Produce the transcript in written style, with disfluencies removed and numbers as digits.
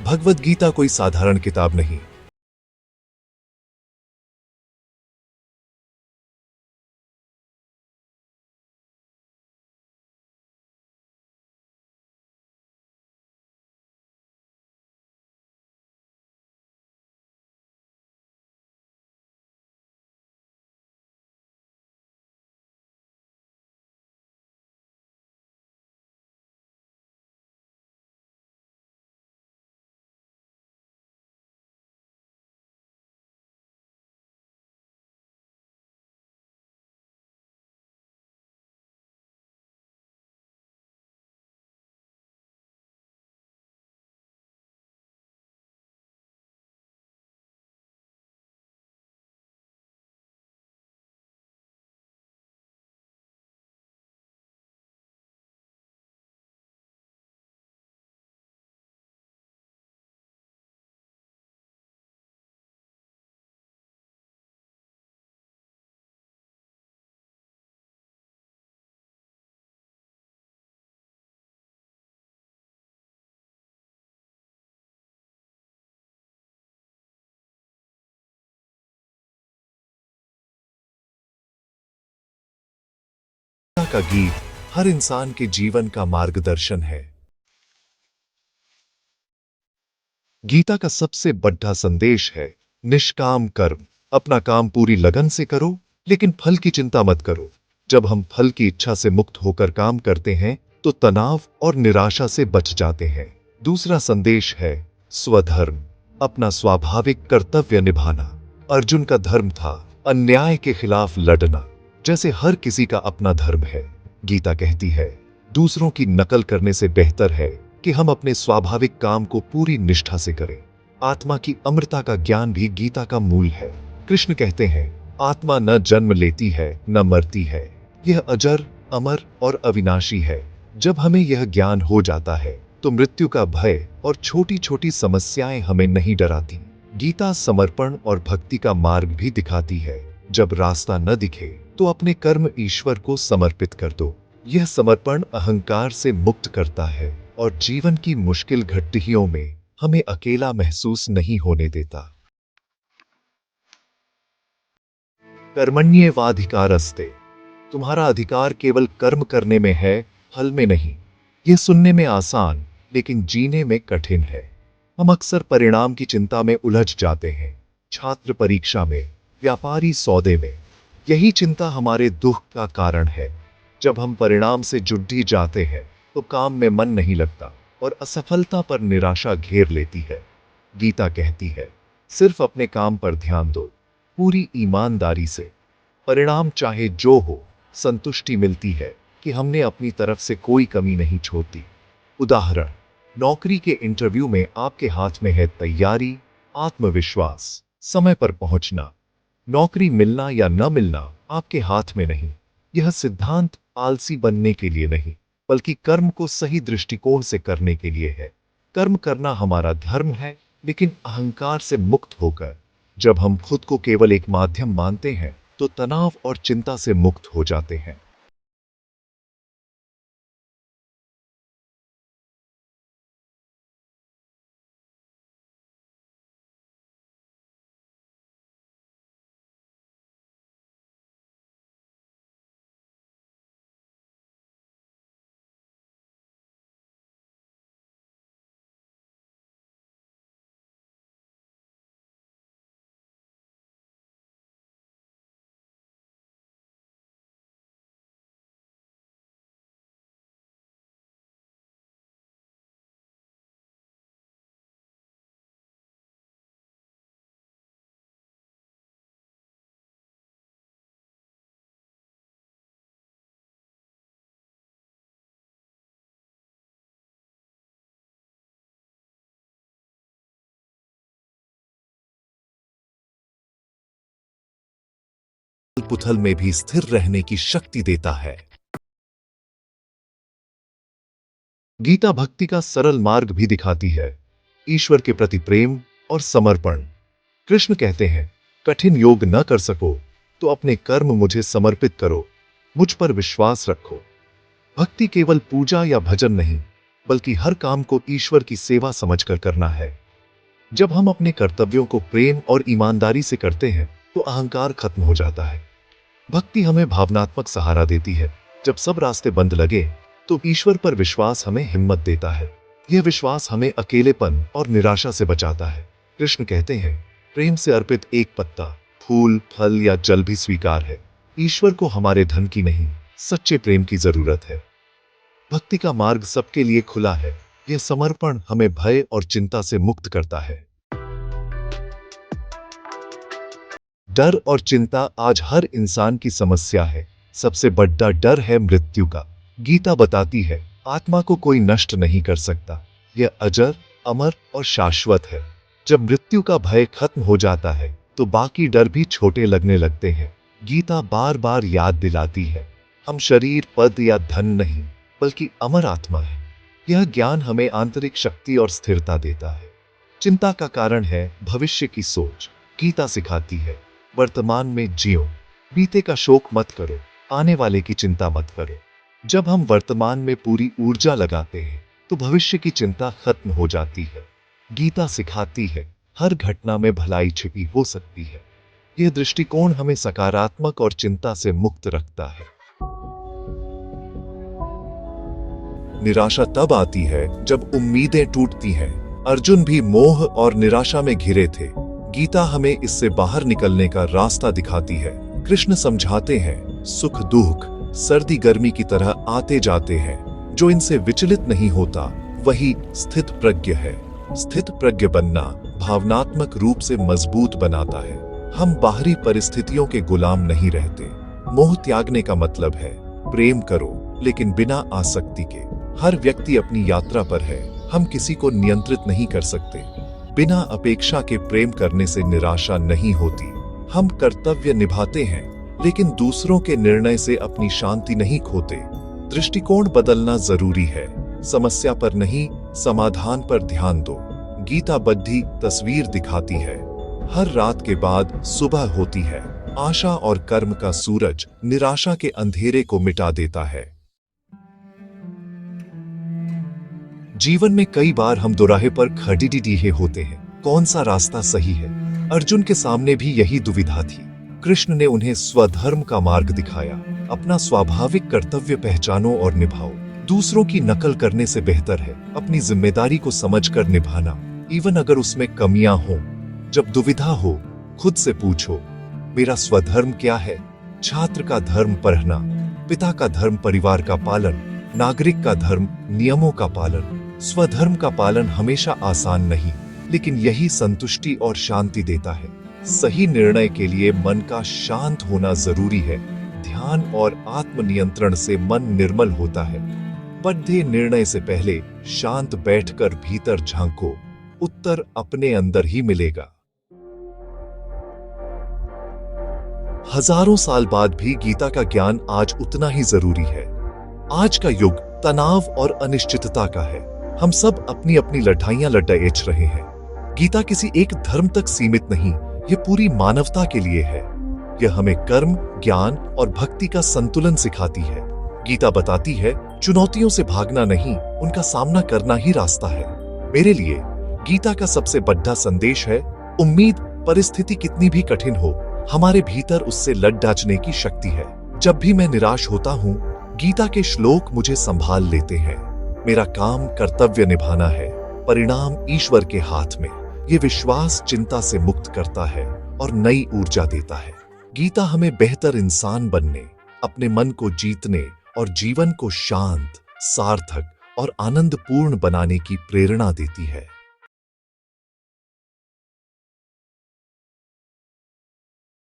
भगवद गीता कोई साधारण किताब नहीं। गीता का गीत हर इंसान के जीवन का मार्गदर्शन है। गीता का सबसे बड़ा संदेश है निष्काम कर्म। अपना काम पूरी लगन से करो, लेकिन फल की चिंता मत करो। जब हम फल की इच्छा से मुक्त होकर काम करते हैं तो तनाव और निराशा से बच जाते हैं। दूसरा संदेश है स्वधर्म, अपना स्वाभाविक कर्तव्य निभाना। अर्जुन का धर्म था अन्याय के खिलाफ लड़ना, जैसे हर किसी का अपना धर्म है। गीता कहती है दूसरों की नकल करने से बेहतर है कि हम अपने स्वाभाविक काम को पूरी निष्ठा से करें। आत्मा की अमरता का ज्ञान भी गीता का मूल है। कृष्ण कहते हैं आत्मा न जन्म लेती है न मरती है, यह अजर, अमर और अविनाशी है। जब हमें यह ज्ञान हो जाता है तो मृत्यु का भय और छोटी छोटी समस्याएं हमें नहीं डराती। गीता समर्पण और भक्ति का मार्ग भी दिखाती है। जब रास्ता न दिखे तो अपने कर्म ईश्वर को समर्पित कर दो। यह समर्पण अहंकार से मुक्त करता है और जीवन की मुश्किल घड़ियों में हमें अकेला महसूस नहीं होने देता। कर्मण्येवाधिकारस्ते, तुम्हारा अधिकार केवल कर्म करने में है, फल में नहीं। यह सुनने में आसान लेकिन जीने में कठिन है। हम अक्सर परिणाम की चिंता में उलझ जाते हैं, छात्र परीक्षा में, व्यापारी सौदे में। यही चिंता हमारे दुख का कारण है। जब हम परिणाम से जुट ही जाते हैं तो काम में मन नहीं लगता और असफलता पर निराशा घेर लेती है। गीता कहती है सिर्फ अपने काम पर ध्यान दो, पूरी ईमानदारी से। परिणाम चाहे जो हो, संतुष्टि मिलती है कि हमने अपनी तरफ से कोई कमी नहीं छोड़ी। उदाहरण, नौकरी के इंटरव्यू में आपके हाथ में है तैयारी, आत्मविश्वास, समय पर पहुंचना। नौकरी मिलना या न मिलना आपके हाथ में नहीं। यह सिद्धांत आलसी बनने के लिए नहीं, बल्कि कर्म को सही दृष्टिकोण से करने के लिए है। कर्म करना हमारा धर्म है, लेकिन अहंकार से मुक्त होकर। जब हम खुद को केवल एक माध्यम मानते हैं तो तनाव और चिंता से मुक्त हो जाते हैं। पुथल में भी स्थिर रहने की शक्ति देता है। गीता भक्ति का सरल मार्ग भी दिखाती है, ईश्वर के प्रति प्रेम और समर्पण। कृष्ण कहते हैं कठिन योग न कर सको तो अपने कर्म मुझे समर्पित करो, मुझ पर विश्वास रखो। भक्ति केवल पूजा या भजन नहीं, बल्कि हर काम को ईश्वर की सेवा समझकर करना है। जब हम अपने कर्तव्यों को प्रेम और ईमानदारी से करते हैं तो अहंकार खत्म हो जाता है। भक्ति हमें भावनात्मक सहारा देती है। जब सब रास्ते बंद लगे तो ईश्वर पर विश्वास हमें हिम्मत देता है। यह विश्वास हमें अकेलेपन और निराशा से बचाता है। कृष्ण कहते हैं, प्रेम से अर्पित एक पत्ता, फूल, फल या जल भी स्वीकार है। ईश्वर को हमारे धन की नहीं, सच्चे प्रेम की जरूरत है। भक्ति का मार्ग सबके लिए खुला है। यह समर्पण हमें भय और चिंता से मुक्त करता है। डर और चिंता आज हर इंसान की समस्या है। सबसे बड़ा डर है मृत्यु का। गीता बताती है, आत्मा को कोई नष्ट नहीं कर सकता। यह अजर, अमर और शाश्वत है। जब मृत्यु का भय खत्म हो जाता है तो बाकी डर भी छोटे लगने लगते हैं। गीता बार बार याद दिलाती है, हम शरीर, पद या धन नहीं, बल्कि अमर आत्मा है। यह ज्ञान हमें आंतरिक शक्ति और स्थिरता देता है। चिंता का कारण है भविष्य की सोच। गीता सिखाती है, वर्तमान में जियो, बीते का शोक मत करो, आने वाले की चिंता मत करो। जब हम वर्तमान में पूरी ऊर्जा लगाते हैं तो भविष्य की चिंता खत्म हो जाती है। गीता सिखाती है, हर घटना में भलाई छिपी हो सकती है। यह दृष्टिकोण हमें सकारात्मक और चिंता से मुक्त रखता है। निराशा तब आती है जब उम्मीदें टूटती हैं। अर्जुन भी मोह और निराशा में घिरे थे। गीता हमें इससे बाहर निकलने का रास्ता दिखाती है। कृष्ण समझाते हैं, सुख दुख सर्दी गर्मी की तरह आते जाते हैं। जो इनसे विचलित नहीं होता वही स्थित प्रज्ञ है। स्थित प्रज्ञ बनना भावनात्मक रूप से मजबूत बनाता है। हम बाहरी परिस्थितियों के गुलाम नहीं रहते। मोह त्यागने का मतलब है प्रेम करो लेकिन बिना आसक्ति के। हर व्यक्ति अपनी यात्रा पर है। हम किसी को नियंत्रित नहीं कर सकते। बिना अपेक्षा के प्रेम करने से निराशा नहीं होती। हम कर्तव्य निभाते हैं लेकिन दूसरों के निर्णय से अपनी शांति नहीं खोते। दृष्टिकोण बदलना जरूरी है। समस्या पर नहीं, समाधान पर ध्यान दो। गीता बद्धी तस्वीर दिखाती है, हर रात के बाद सुबह होती है। आशा और कर्म का सूरज निराशा के अंधेरे को मिटा देता है। जीवन में कई बार हम दोराहे पर खड़े होते हैं, कौन सा रास्ता सही है। अर्जुन के सामने भी यही दुविधा थी। कृष्ण ने उन्हें स्वधर्म का मार्ग दिखाया। अपना स्वाभाविक कर्तव्य पहचानो और निभाओ। दूसरों की नकल करने से बेहतर है अपनी जिम्मेदारी को समझकर निभाना, इवन अगर उसमें कमियां हो। जब दुविधा हो, खुद से पूछो, मेरा स्वधर्म क्या है। छात्र का धर्म पढ़ना, पिता का धर्म परिवार का पालन, नागरिक का धर्म नियमों का पालन। स्वधर्म का पालन हमेशा आसान नहीं, लेकिन यही संतुष्टि और शांति देता है। सही निर्णय के लिए मन का शांत होना जरूरी है। ध्यान और आत्मनियंत्रण से मन निर्मल होता है। बड़े निर्णय से पहले शांत बैठकर भीतर झांको, उत्तर अपने अंदर ही मिलेगा। हजारों साल बाद भी गीता का ज्ञान आज उतना ही जरूरी है। आज का युग तनाव और अनिश्चितता का है। हम सब अपनी अपनी लड़ाइयां लड़ेच रहे हैं। गीता किसी एक धर्म तक सीमित नहीं, यह पूरी मानवता के लिए है। यह हमें कर्म, ज्ञान और भक्ति का संतुलन सिखाती है। गीता बताती है, चुनौतियों से भागना नहीं, उनका सामना करना ही रास्ता है। मेरे लिए गीता का सबसे बड़ा संदेश है, उम्मीद परिस्थिति कितनी भी कठिन हो, हमारे भीतर उससे लड़ डाचने की शक्ति है। जब भी मैं निराश होता हूँ, गीता के श्लोक मुझे संभाल लेते हैं। मेरा काम कर्तव्य निभाना है, परिणाम ईश्वर के हाथ में। ये विश्वास चिंता से मुक्त करता है और नई ऊर्जा देता है। गीता हमें बेहतर इंसान बनने, अपने मन को जीतने और जीवन को शांत, सार्थक और आनंदपूर्ण बनाने की प्रेरणा देती है।